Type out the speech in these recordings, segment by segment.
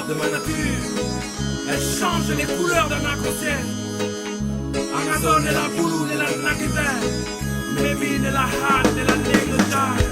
de ma nature. Elle change les couleurs d'un inconscient. Amazon et la boulou et la nakita. Mémine et la hâte et la négligence.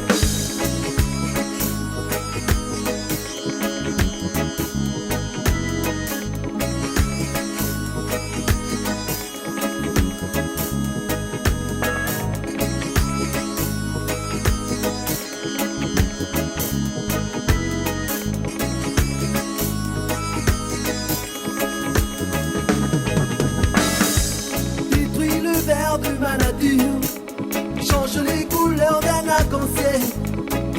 De ma nature, change les couleurs d'un arc-en-ciel.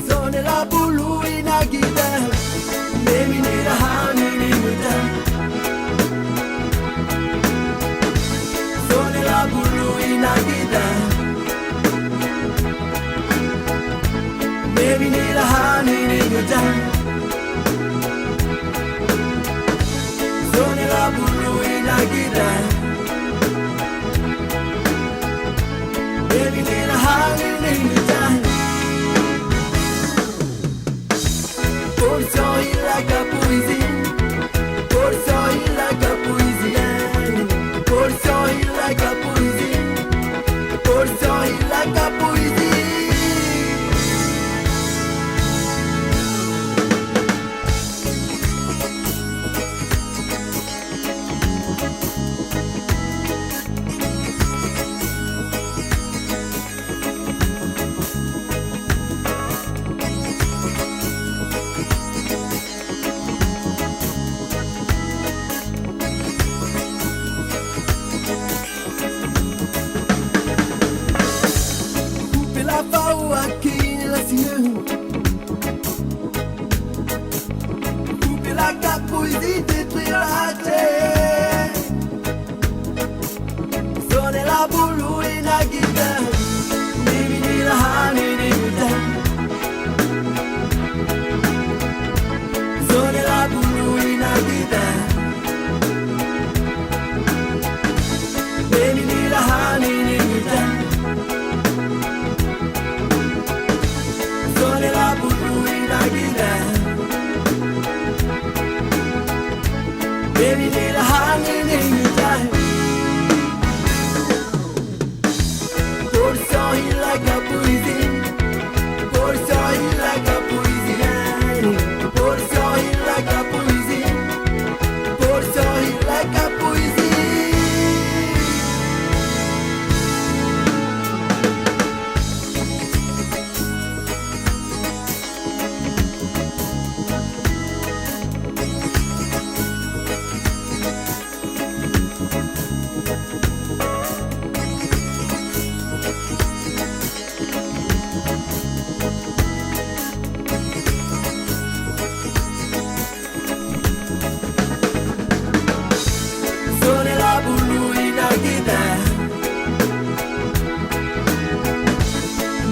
Zone la boulou inagita, nemini la hani muda. Zone la boulou inagita, nemini la hani muda. Zone la boulou inagita. Baby, need a honey, need a time. Pour ça, il like a poésie. Pour ça, il like a poésie. Pour ça, il like a poésie. Pour ça, il like a poésie. La faua qui la sienne. Couper la capouille, détruire la terre. Sonner la boulou et la guitare. Nimini la hani nimita. Sonner la boulou et la guitare. Nimini la hani nimita. La boulou inagida. Baby, need a honey, need a time. Pour ça, il like a poésie. Pour ça, il like a poésie. Pour ça, il like a poésie. Pour ça, il like a poésie.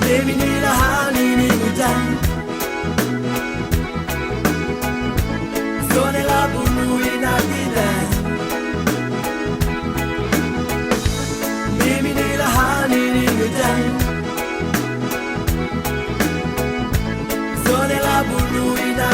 Baby, need a honey, need a time. Zone la boulou inagida. Baby, need a honey, need a time. Zone la boulou inagida.